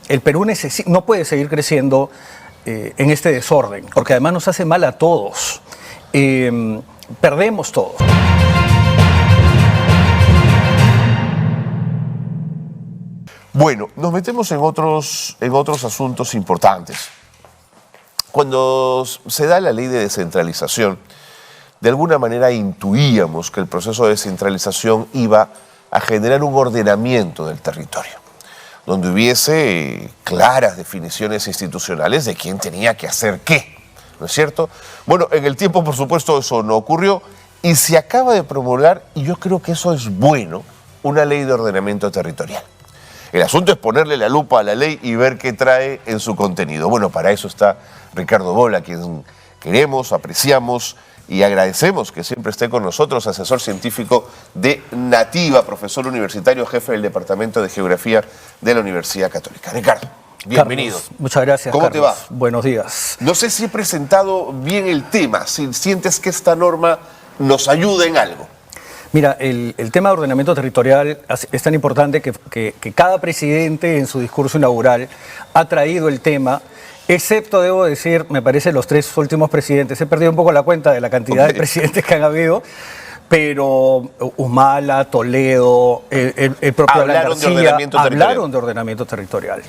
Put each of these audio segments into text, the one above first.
el Perú no puede seguir creciendo en este desorden, porque además nos hace mal a todos. Perdemos todo. Bueno, nos metemos en otros asuntos importantes. Cuando se da la ley de descentralización, de alguna manera intuíamos que el proceso de descentralización iba a generar un ordenamiento del territorio, donde hubiese claras definiciones institucionales de quién tenía que hacer qué, ¿no es cierto? Bueno, en el tiempo, por supuesto, eso no ocurrió y se acaba de promulgar, y yo creo que eso es bueno, una ley de ordenamiento territorial. El asunto es ponerle la lupa a la ley y ver qué trae en su contenido. Bueno, para eso está Ricardo Boll, a quien queremos, apreciamos y agradecemos que siempre esté con nosotros, asesor científico de Nativa, profesor universitario, jefe del Departamento de Geografía de la Universidad Católica. Ricardo, bienvenido. Carlos, muchas gracias, ¿Cómo Carlos? te va? Buenos días. No sé si he presentado bien el tema, si sientes que esta norma nos ayuda en algo. Mira, el tema de ordenamiento territorial es tan importante que cada presidente en su discurso inaugural ha traído el tema, excepto, debo decir, me parece, los 3 últimos presidentes. He perdido un poco la cuenta de la cantidad de presidentes que han habido, pero Humala, Toledo, el propio Alan García hablaron de ordenamiento territorial.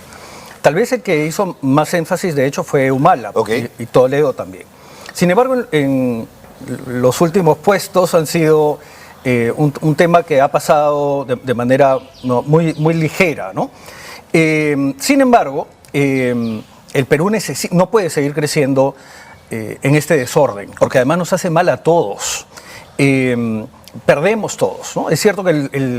Tal vez el que hizo más énfasis, de hecho, fue Humala y Toledo también. Sin embargo, en los últimos puestos han sido un tema que ha pasado de manera muy ligera, ¿no? Sin embargo, el Perú no puede seguir creciendo en este desorden, porque además nos hace mal a todos. Perdemos todos, ¿no? Es cierto que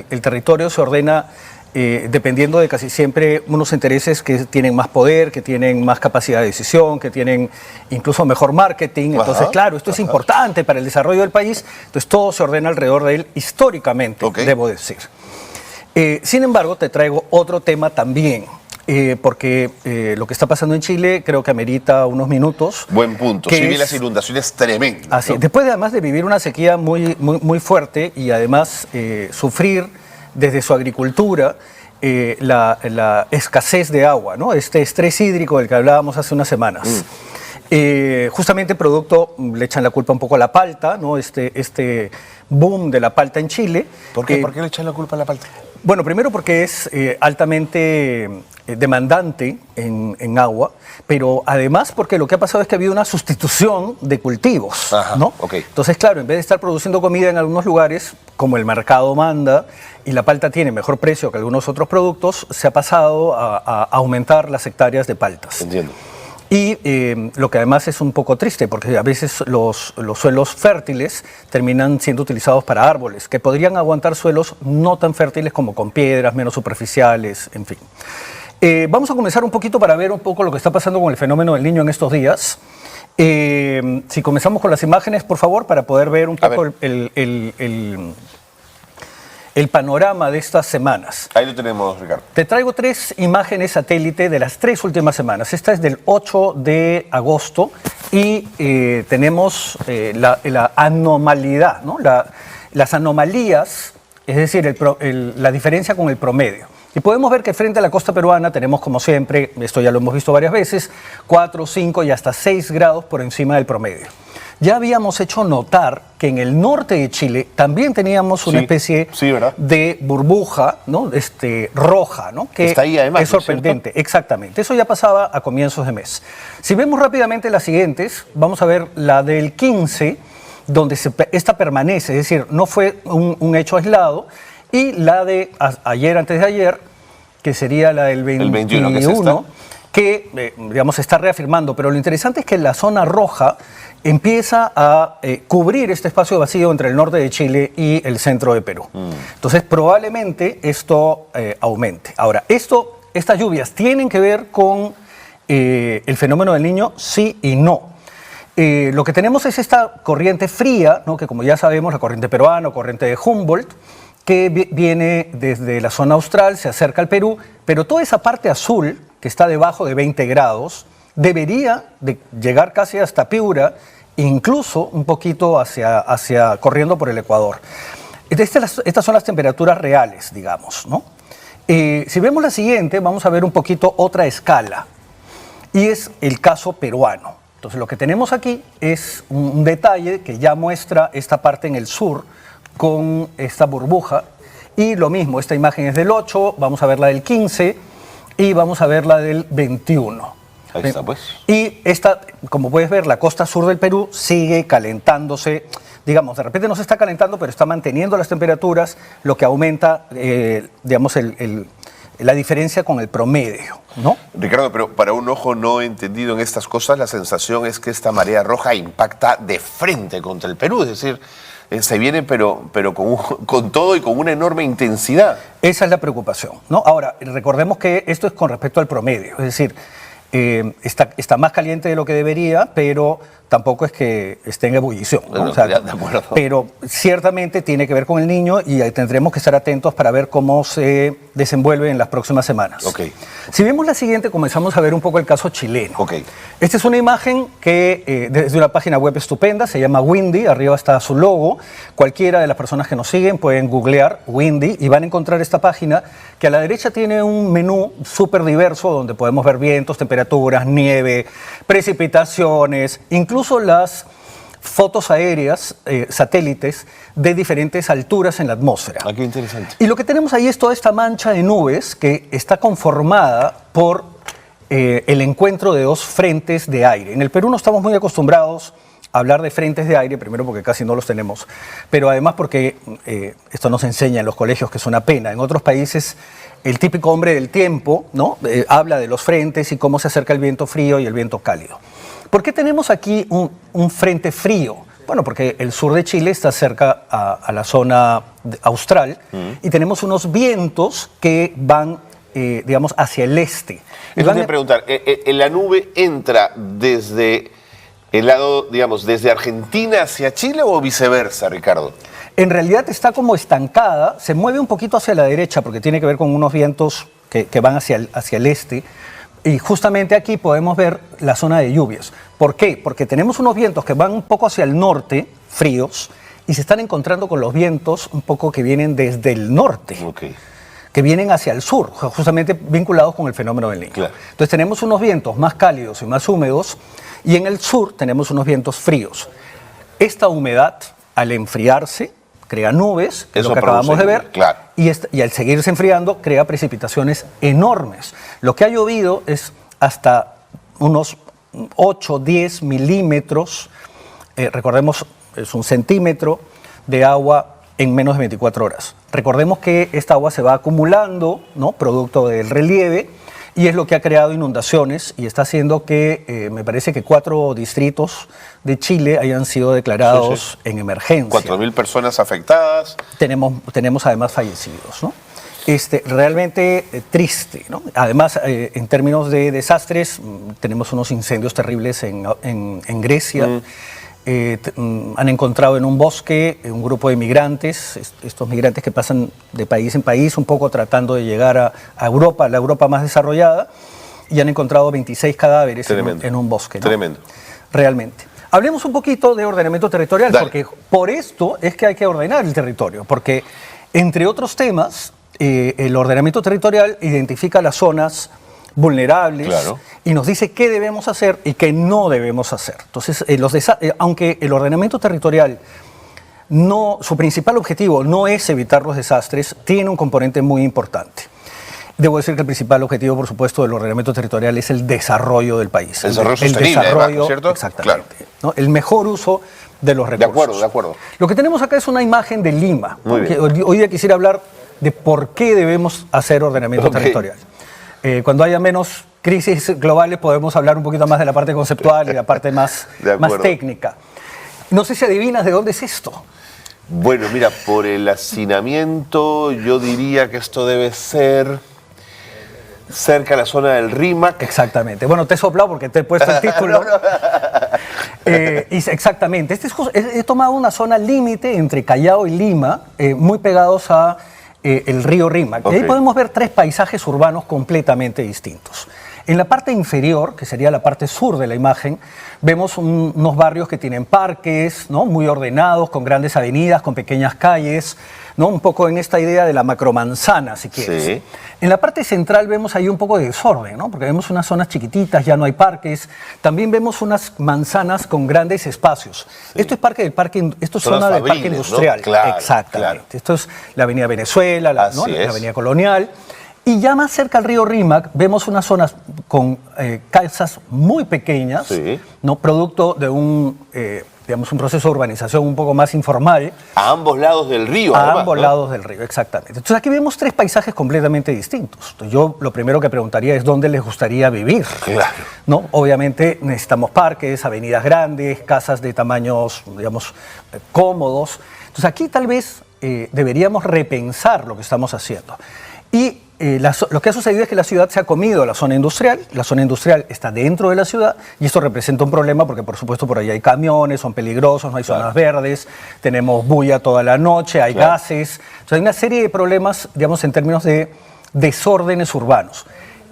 el territorio se ordena dependiendo de casi siempre unos intereses que tienen más poder, que tienen más capacidad de decisión, que tienen incluso mejor marketing. Entonces, claro, esto es importante para el desarrollo del país. Entonces, todo se ordena alrededor de él históricamente, debo decir. Sin embargo, te traigo otro tema también, porque lo que está pasando en Chile creo que amerita unos minutos. Buen punto. Sí, vi las inundaciones tremendas. Así, ¿no? Después además de vivir una sequía muy fuerte y además sufrir desde su agricultura la escasez de agua, ¿no? Este estrés hídrico del que hablábamos hace unas semanas. Justamente producto, le echan la culpa un poco a la palta, ¿no? Este boom de la palta en Chile. ¿Por qué le echan la culpa a la palta? Bueno, primero porque es altamente demandante en agua, pero además porque lo que ha pasado es que ha habido una sustitución de cultivos, ¿no? Entonces, claro, en vez de estar produciendo comida en algunos lugares, como el mercado manda, y la palta tiene mejor precio que algunos otros productos, se ha pasado a aumentar las hectáreas de paltas. Entiendo. Y lo que además es un poco triste, porque a veces los suelos fértiles terminan siendo utilizados para árboles, que podrían aguantar suelos no tan fértiles como con piedras, menos superficiales, en fin. Vamos a comenzar un poquito para ver un poco lo que está pasando con el fenómeno del Niño en estos días. Si comenzamos con las imágenes, por favor, para poder ver un poco el panorama de estas semanas. Ahí lo tenemos, Ricardo. Te traigo 3 imágenes satélite de las 3 últimas semanas. Esta es del 8 de agosto y tenemos la anormalidad, ¿no? Las anomalías, es decir, la diferencia con el promedio. Y podemos ver que frente a la costa peruana tenemos, como siempre, esto ya lo hemos visto varias veces, 4, 5 y hasta 6 grados por encima del promedio. Ya habíamos hecho notar que en el norte de Chile también teníamos una especie de burbuja, ¿no? Roja, ¿no? Que está ahí además, es sorprendente. Exactamente. Eso ya pasaba a comienzos de mes. Si vemos rápidamente las siguientes, vamos a ver la del 15, donde esta permanece, es decir, no fue un hecho aislado, y la de ayer, antes de ayer, que sería la del 21, que digamos, se está reafirmando. Pero lo interesante es que la zona roja empieza a cubrir este espacio vacío entre el norte de Chile y el centro de Perú. Entonces, probablemente esto aumente. Ahora, estas lluvias tienen que ver con el fenómeno del Niño, sí y no. Lo que tenemos es esta corriente fría, ¿no? Que como ya sabemos, la corriente peruana o corriente de Humboldt, que viene desde la zona austral, se acerca al Perú, pero toda esa parte azul, que está debajo de 20 grados, debería de llegar casi hasta Piura, incluso un poquito corriendo por el Ecuador. Estas son las temperaturas reales, digamos, ¿no? Si vemos la siguiente, vamos a ver un poquito otra escala, y es el caso peruano. Entonces lo que tenemos aquí es un detalle que ya muestra esta parte en el sur con esta burbuja, y lo mismo, esta imagen es del 8, vamos a ver la del 15 y vamos a ver la del 21. Ahí está, pues. Y esta, como puedes ver, la costa sur del Perú sigue calentándose. Digamos, de repente no se está calentando, pero está manteniendo las temperaturas, lo que aumenta, digamos, la diferencia con el promedio, ¿no? Ricardo, pero para un ojo no entendido en estas cosas, la sensación es que esta marea roja impacta de frente contra el Perú, es decir, se viene pero con todo y con una enorme intensidad. Esa es la preocupación, ¿no? Ahora, recordemos que esto es con respecto al promedio, es decir, está más caliente de lo que debería, pero tampoco es que esté en ebullición, ¿no? Bueno, O sea, ya, de acuerdo. pero ciertamente tiene que ver con el niño y ahí tendremos que estar atentos para ver cómo se desenvuelve en las próximas semanas. Ok. Si vemos la siguiente, comenzamos a ver un poco el caso chileno. Ok. Esta es una imagen que desde una página web estupenda, se llama Windy, arriba está su logo. Cualquiera de las personas que nos siguen pueden googlear Windy y van a encontrar esta página que a la derecha tiene un menú súper diverso donde podemos ver vientos, temperaturas, nieve, precipitaciones, incluso las fotos aéreas, satélites, de diferentes alturas en la atmósfera. Ah, qué interesante. Y lo que tenemos ahí es toda esta mancha de nubes que está conformada por el encuentro de dos frentes de aire. En el Perú no estamos muy acostumbrados a hablar de frentes de aire, primero porque casi no los tenemos, pero además porque esto nos enseña en los colegios, que es una pena. En otros países el típico hombre del tiempo, ¿no? Habla de los frentes y cómo se acerca el viento frío y el viento cálido. ¿Por qué tenemos aquí un frente frío? Bueno, porque el sur de Chile está cerca a la zona austral y tenemos unos vientos que van, digamos, hacia el este. Eso te preguntar, ¿la nube entra desde el lado, digamos, desde Argentina hacia Chile o viceversa, Ricardo? En realidad está como estancada, se mueve un poquito hacia la derecha porque tiene que ver con unos vientos que van hacia el este. Y justamente aquí podemos ver la zona de lluvias. ¿Por qué? Porque tenemos unos vientos que van un poco hacia el norte, fríos, y se están encontrando con los vientos un poco que vienen desde el norte, Okay. que vienen hacia el sur, justamente vinculados con el fenómeno del Niño. Claro. Entonces tenemos unos vientos más cálidos y más húmedos, y en el sur tenemos unos vientos fríos. Esta humedad, al enfriarse, crea nubes, que es Eso lo que acabamos de ver, claro. y al seguirse enfriando crea precipitaciones enormes. Lo que ha llovido es hasta unos 8, 10 milímetros, recordemos, es 1 centímetro de agua en menos de 24 horas. Recordemos que esta agua se va acumulando, ¿no? Producto del relieve, y es lo que ha creado inundaciones y está haciendo que, me parece que 4 distritos de Chile hayan sido declarados en emergencia. 4.000 personas afectadas. Tenemos además fallecidos, ¿no? Realmente triste, ¿no? Además, en términos de desastres, tenemos unos incendios terribles en Grecia. Han encontrado en un bosque un grupo de migrantes, estos migrantes que pasan de país en país, un poco tratando de llegar a Europa, la Europa más desarrollada, y han encontrado 26 cadáveres en un bosque, ¿no? Tremendo. Realmente. Hablemos un poquito de ordenamiento territorial, Dale. porque por esto es que hay que ordenar el territorio, porque entre otros temas, el ordenamiento territorial identifica las zonas vulnerables, Claro. y nos dice qué debemos hacer y qué no debemos hacer. Entonces, aunque el ordenamiento territorial, su principal objetivo no es evitar los desastres, tiene un componente muy importante. Debo decir que el principal objetivo, por supuesto, del ordenamiento territorial es el desarrollo del país. El desarrollo sostenible, además, ¿cierto? Exactamente. Claro. ¿No? El mejor uso de los recursos. De acuerdo. Lo que tenemos acá es una imagen de Lima. Muy bien. Hoy día quisiera hablar de por qué debemos hacer ordenamiento Ok. territorial. Cuando haya menos crisis globales podemos hablar un poquito más de la parte conceptual y la parte más técnica. No sé si adivinas de dónde es esto. Bueno, mira, por el hacinamiento yo diría que esto debe ser cerca de la zona del Rímac. Exactamente. Bueno, te he soplado porque te he puesto el título. Exactamente. He tomado una zona límite entre Callao y Lima, muy pegados a el río Rímac. Ok. Y ahí podemos ver 3 paisajes urbanos completamente distintos. En la parte inferior, que sería la parte sur de la imagen, vemos unos barrios que tienen parques, ¿no? Muy ordenados, con grandes avenidas, con pequeñas calles, ¿no? Un poco en esta idea de la macromanzana, si quieres. Sí. En la parte central vemos ahí un poco de desorden, ¿no? Porque vemos unas zonas chiquititas, ya no hay parques. También vemos unas manzanas con grandes espacios. Sí. Esto es esto es Son zona las del parque fabriles, ¿no? industrial. Claro, exactamente. claro. Esto es la avenida Venezuela, ¿no? Así es. La avenida Colonial. Y ya más cerca al río Rímac vemos unas zonas con casas muy pequeñas, Sí. ¿no? Producto de digamos, un proceso de urbanización un poco más informal. A ambos lados del río, A además, ambos ¿no? lados del río, exactamente. Entonces aquí vemos tres paisajes completamente distintos. Entonces, yo lo primero que preguntaría es dónde les gustaría vivir. Claro. ¿No? Obviamente necesitamos parques, avenidas grandes, casas de tamaños, digamos, cómodos. Entonces aquí tal vez deberíamos repensar lo que estamos haciendo. Y lo que ha sucedido es que la ciudad se ha comido la zona industrial está dentro de la ciudad y esto representa un problema porque por supuesto por ahí hay camiones, son peligrosos, no hay zonas verdes, tenemos bulla toda la noche, hay gases, entonces hay una serie de problemas, digamos, en términos de desórdenes urbanos.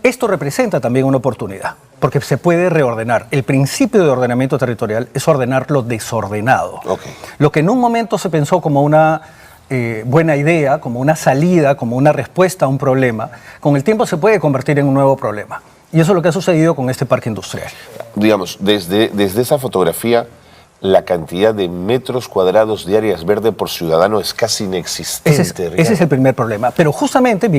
Esto representa también una oportunidad porque se puede reordenar. El principio de ordenamiento territorial es ordenar lo desordenado. Okay. Lo que en un momento se pensó como una buena idea, como una salida, como una respuesta a un problema, con el tiempo se puede convertir en un nuevo problema. Y eso es lo que ha sucedido con este parque industrial. Digamos, desde esa fotografía, la cantidad de metros cuadrados de áreas verdes por ciudadano es casi inexistente. Ese es el primer problema. Pero justamente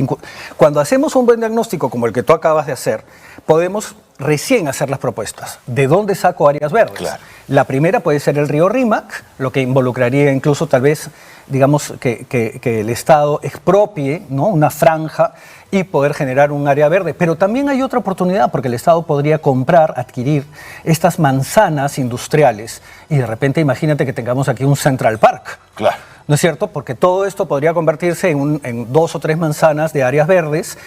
cuando hacemos un buen diagnóstico como el que tú acabas de hacer, podemos recién hacer las propuestas. ¿De dónde saco áreas verdes? Claro. La primera puede ser el río Rímac, lo que involucraría incluso tal vez, digamos, que el Estado expropie, ¿no? Una franja y poder generar un área verde. Pero también hay otra oportunidad porque el Estado podría comprar, adquirir estas manzanas industriales y de repente imagínate que tengamos aquí un Central Park. Claro. ¿No es cierto? Porque todo esto podría convertirse en 2 o 3 manzanas de áreas verdes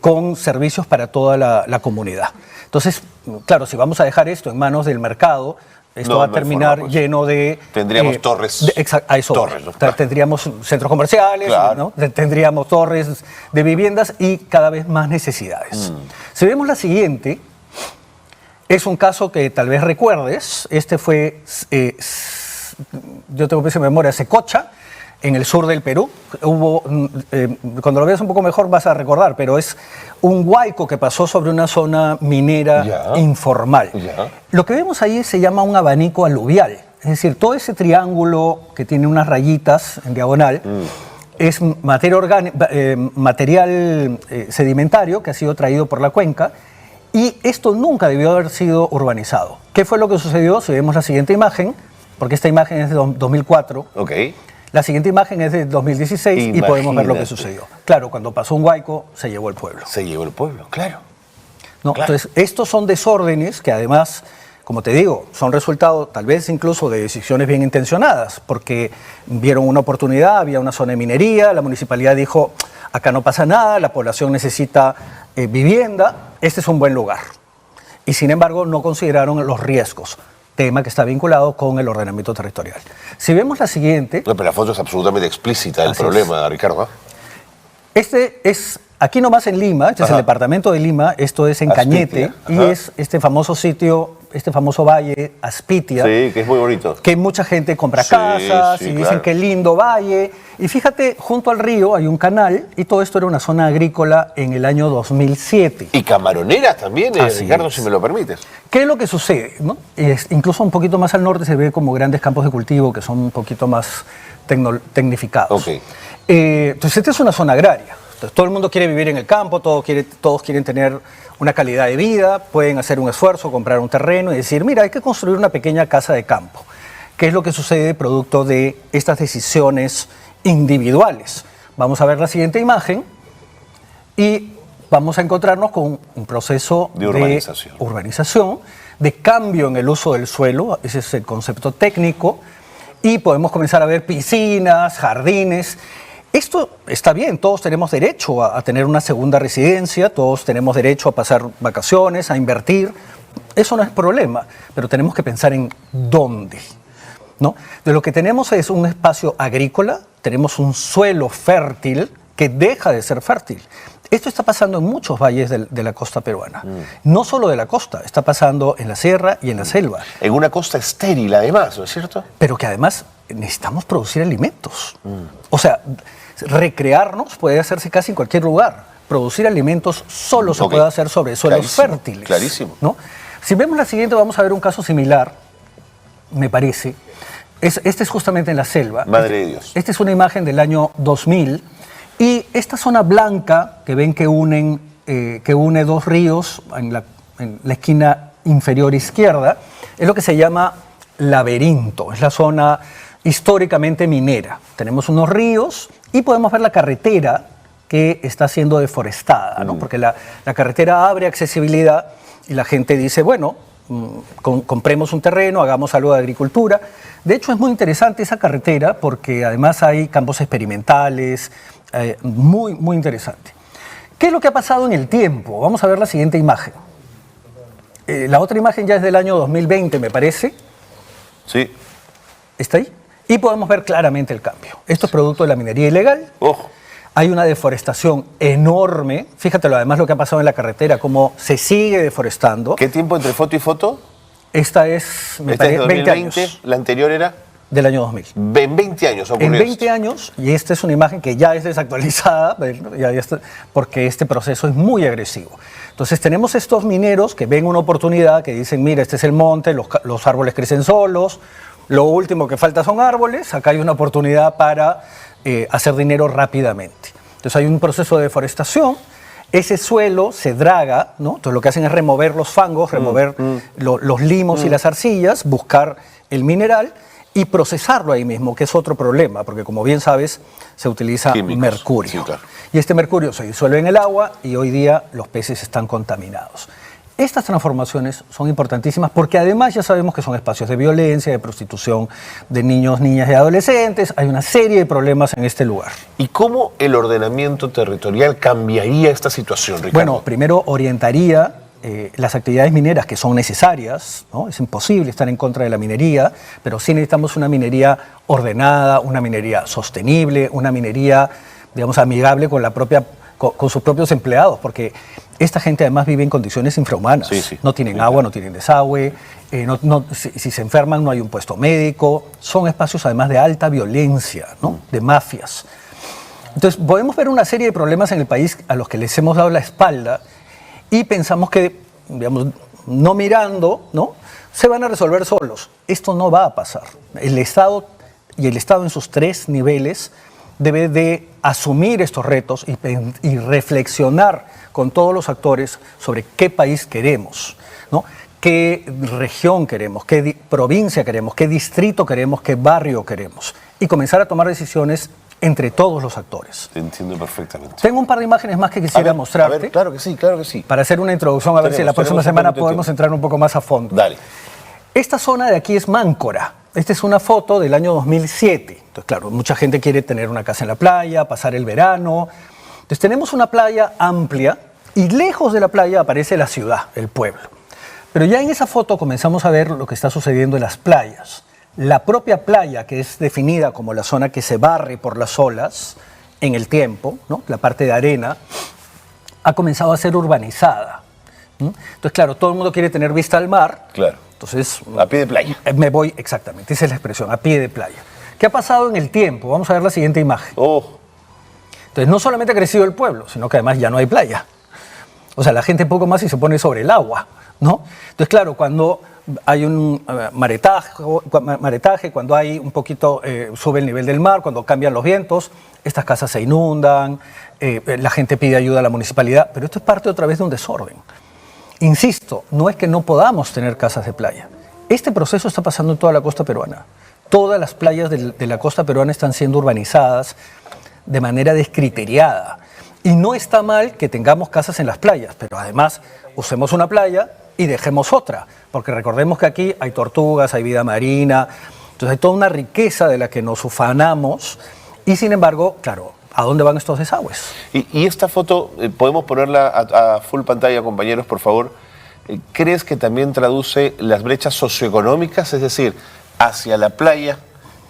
con servicios para toda la comunidad. Entonces, claro, si vamos a dejar esto en manos del mercado, esto va a terminar forma, pues. lleno de... Tendríamos torres. A eso torres, voy. ¿no? Claro. Tendríamos centros comerciales, Claro. ¿no? Tendríamos torres de viviendas y cada vez más necesidades. Si vemos la siguiente, es un caso que tal vez recuerdes. Este fue, yo tengo pésima memoria, Secocha, en el sur del Perú. Cuando lo veas un poco mejor vas a recordar, pero es un huaico que pasó sobre una zona minera informal. Ya. Lo que vemos ahí se llama un abanico aluvial, es decir, todo ese triángulo que tiene unas rayitas en diagonal es material sedimentario que ha sido traído por la cuenca y esto nunca debió haber sido urbanizado. ¿Qué fue lo que sucedió? Si vemos la siguiente imagen, porque esta imagen es de 2004. Ok. La siguiente imagen es de 2016 y podemos ver lo que Imagínate. sucedió. Claro, cuando pasó un huaico, se llevó el pueblo. Se llevó el pueblo, claro. ¿No? Claro. Entonces, estos son desórdenes que además, como te digo, son resultado tal vez incluso de decisiones bien intencionadas, porque vieron una oportunidad, había una zona de minería, la municipalidad dijo, acá no pasa nada, la población necesita vivienda, este es un buen lugar. Y sin embargo, no consideraron los riesgos, tema que está vinculado con el ordenamiento territorial. Si vemos la siguiente... No, pero la foto es absolutamente explícita del Así problema, Ricardo. Este es aquí nomás en Lima, este es el departamento de Lima, esto es en Aspitia, Cañete, y es este famoso sitio, este famoso valle, Aspitia, Sí, que es muy bonito. que mucha gente compra Sí, casas sí, y dicen claro. que lindo valle. Y fíjate, junto al río hay un canal y todo esto era una zona agrícola en el año 2007. Y camaroneras también, Así Ricardo, es. si me lo permites. ¿Qué es lo que sucede? ¿No? Incluso un poquito más al norte se ve como grandes campos de cultivo que son un poquito más tecnificados. Ok. Entonces, esta es una zona agraria. Entonces, todo el mundo quiere vivir en el campo, todos quieren tener una calidad de vida, pueden hacer un esfuerzo, comprar un terreno y decir, mira, hay que construir una pequeña casa de campo. ¿Qué es lo que sucede producto de estas decisiones individuales? Vamos a ver la siguiente imagen y vamos a encontrarnos con un proceso De urbanización. urbanización, de cambio en el uso del suelo, ese es el concepto técnico, y podemos comenzar a ver piscinas, jardines. Esto está bien, todos tenemos derecho a tener una segunda residencia, todos tenemos derecho a pasar vacaciones, a invertir, eso no es problema, pero tenemos que pensar en dónde, ¿no? De lo que tenemos es un espacio agrícola, tenemos un suelo fértil que deja de ser fértil. Esto está pasando en muchos valles de la costa peruana. No solo de la costa, está pasando en la sierra y en la selva. En una costa estéril, además, ¿no es cierto? Pero que además necesitamos producir alimentos. O sea, recrearnos puede hacerse casi en cualquier lugar. Producir alimentos solo se puede hacer sobre suelos fértiles. Clarísimo. ¿No? Si vemos la siguiente, vamos a ver un caso similar, me parece. Este es justamente en la selva. Madre de Dios. Esta es una imagen del año 2000. Y esta zona blanca que ven que une dos ríos en la esquina inferior izquierda, es lo que se llama laberinto. Es la zona históricamente minera. Tenemos unos ríos y podemos ver la carretera que está siendo deforestada, ¿no? Porque la carretera abre accesibilidad y la gente dice, bueno, compremos un terreno, hagamos algo de agricultura. De hecho, es muy interesante esa carretera porque además hay campos experimentales, muy, muy interesante. ¿Qué es lo que ha pasado en el tiempo? Vamos a ver la siguiente imagen. La otra imagen ya es del año 2020, me parece. Sí. ¿Está ahí? Y podemos ver claramente el cambio. Esto es producto de la minería ilegal. Ojo. Hay una deforestación enorme. Fíjate además lo que ha pasado en la carretera, cómo se sigue deforestando. ¿Qué tiempo entre foto y foto? Esta es, me Esta es parece, 2020, 20 años. la anterior era Del año 2000. en 20 años ocurrió En 20 esto. años, y esta es una imagen que ya es desactualizada, porque este proceso es muy agresivo. Entonces tenemos estos mineros que ven una oportunidad, que dicen, mira, este es el monte, los árboles crecen solos, lo último que falta son árboles, acá hay una oportunidad para hacer dinero rápidamente. Entonces hay un proceso de deforestación, ese suelo se draga, ¿no? Entonces lo que hacen es remover los fangos, remover los limos y las arcillas, buscar el mineral y procesarlo ahí mismo, que es otro problema, porque como bien sabes, se utiliza Químicos. mercurio. Sí, claro. Y este mercurio se disuelve en el agua y hoy día los peces están contaminados. Estas transformaciones son importantísimas porque además ya sabemos que son espacios de violencia, de prostitución de niños, niñas y adolescentes. Hay una serie de problemas en este lugar. ¿Y cómo el ordenamiento territorial cambiaría esta situación, Ricardo? Bueno, primero orientaría las actividades mineras que son necesarias, ¿no? Es imposible estar en contra de la minería, pero sí necesitamos una minería ordenada, una minería sostenible, una minería, digamos, amigable con con sus propios empleados, porque esta gente además vive en condiciones infrahumanas. Sí. No tienen agua, no tienen desagüe, si se enferman no hay un puesto médico. Son espacios además de alta violencia, ¿no? De mafias. Entonces podemos ver una serie de problemas en el país a los que les hemos dado la espalda y pensamos que, digamos, no mirando, ¿no?, se van a resolver solos. Esto no va a pasar. El Estado en sus 3 niveles debe de asumir estos retos y reflexionar con todos los actores sobre qué país queremos, ¿no? Qué región queremos, qué provincia queremos, qué distrito queremos, qué barrio queremos. Y comenzar a tomar decisiones entre todos los actores. Te entiendo perfectamente. Tengo un par de imágenes más que quisiera mostrarte. A ver, claro que sí, claro que sí. Para hacer una introducción, a ver si la próxima tenemos un semana poquito de podemos tiempo. entrar un poco más a fondo. Dale. Esta zona de aquí es Máncora. Esta es una foto del año 2007. Entonces, claro, mucha gente quiere tener una casa en la playa, pasar el verano. Entonces, tenemos una playa amplia y lejos de la playa aparece la ciudad, el pueblo. Pero ya en esa foto comenzamos a ver lo que está sucediendo en las playas. La propia playa, que es definida como la zona que se barre por las olas en el tiempo, ¿no?, la parte de arena, ha comenzado a ser urbanizada. Entonces, claro, todo el mundo quiere tener vista al mar. Claro. Entonces, A pie de playa. me voy, exactamente, esa es la expresión, a pie de playa. ¿Qué ha pasado en el tiempo? Vamos a ver la siguiente imagen. Oh, Entonces, no solamente ha crecido el pueblo, sino que además ya no hay playa. O sea, la gente poco más y se pone sobre el agua, ¿no? Entonces, claro, cuando hay un maretaje, cuando hay un poquito, sube el nivel del mar, cuando cambian los vientos, estas casas se inundan, la gente pide ayuda a la municipalidad, pero esto es parte otra vez de un desorden. Insisto, no es que no podamos tener casas de playa. Este proceso está pasando en toda la costa peruana. Todas las playas de la costa peruana están siendo urbanizadas de manera descriteriada. Y no está mal que tengamos casas en las playas, pero además usemos una playa y dejemos otra. Porque recordemos que aquí hay tortugas, hay vida marina, entonces hay toda una riqueza de la que nos ufanamos. Y sin embargo, claro, ¿a dónde van estos desagües? y esta foto, ¿podemos ponerla a full pantalla, compañeros, por favor? ¿Crees que también traduce las brechas socioeconómicas? Es decir, hacia la playa,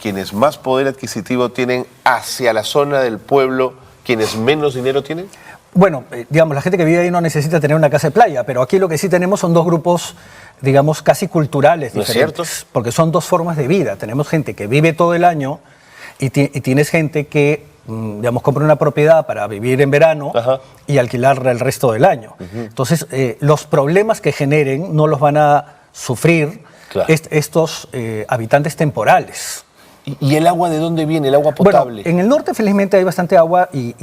quienes más poder adquisitivo tienen, hacia la zona del pueblo, quienes menos dinero tienen. Bueno, digamos, la gente que vive ahí no necesita tener una casa de playa, pero aquí lo que sí tenemos son dos grupos, digamos, casi culturales ¿No es diferentes. cierto? Porque son dos formas de vida. Tenemos gente que vive todo el año y tienes gente que, digamos, compra una propiedad para vivir en verano Ajá. y alquilarla el resto del año. Entonces, los problemas que generen no los van a sufrir Claro. estos habitantes temporales. ¿Y el agua de dónde viene? ¿El agua potable? Bueno, en el norte felizmente hay bastante agua y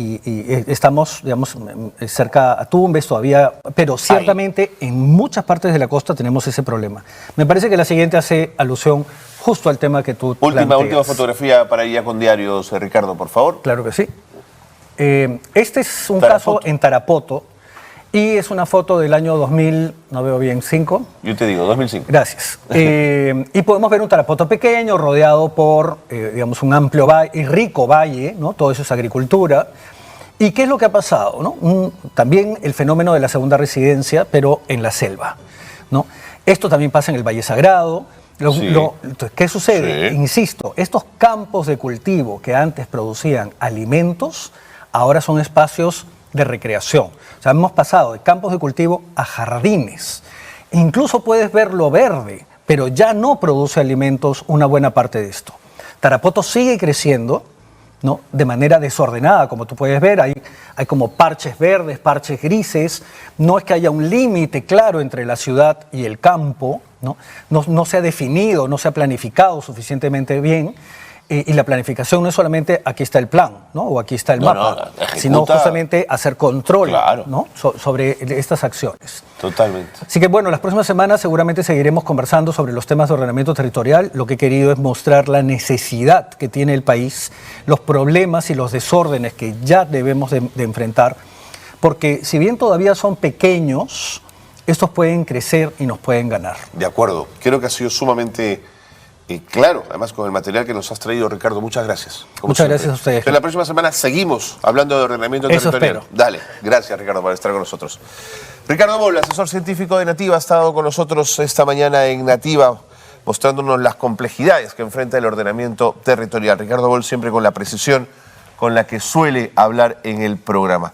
estamos, digamos, cerca a Tumbes todavía, pero ciertamente en muchas partes de la costa tenemos ese problema. Me parece que la siguiente hace alusión justo al tema que tú Última planteas. fotografía para ir con diarios, Ricardo, por favor. Claro que sí. Este es un Tarapoto. caso en Tarapoto y es una foto del año 2000, no veo bien, 5. Yo te digo, 2005. Gracias. Y podemos ver un Tarapoto pequeño rodeado por, digamos, un amplio y rico valle, ¿no? Todo eso es agricultura. ¿Y qué es lo que ha pasado, no? También el fenómeno de la segunda residencia, pero en la selva, ¿no? Esto también pasa en el Valle Sagrado. Sí. ¿Qué sucede? Sí. Insisto, estos campos de cultivo que antes producían alimentos, ahora son espacios de recreación. O sea, hemos pasado de campos de cultivo a jardines. Incluso puedes ver lo verde, pero ya no produce alimentos una buena parte de esto. Tarapoto sigue creciendo, ¿no? De manera desordenada, como tú puedes ver, hay como parches verdes, parches grises, no es que haya un límite claro entre la ciudad y el campo, ¿no? No se ha definido, no se ha planificado suficientemente bien, y la planificación no es solamente aquí está el plan, ¿no? O aquí está el mapa, sino justamente hacer control, claro, ¿no? sobre estas acciones. Totalmente. Así que bueno, las próximas semanas seguramente seguiremos conversando sobre los temas de ordenamiento territorial. Lo que he querido es mostrar la necesidad que tiene el país, los problemas y los desórdenes que ya debemos de enfrentar, porque si bien todavía son pequeños, estos pueden crecer y nos pueden ganar. De acuerdo. Creo que ha sido sumamente claro, además con el material que nos has traído, Ricardo. Muchas gracias. Muchas gracias a ustedes. En la próxima semana seguimos hablando de ordenamiento Eso territorial. espero. Dale. Gracias, Ricardo, por estar con nosotros. Ricardo Boll, asesor científico de Nativa, ha estado con nosotros esta mañana en Nativa, mostrándonos las complejidades que enfrenta el ordenamiento territorial. Ricardo Boll siempre con la precisión con la que suele hablar en el programa.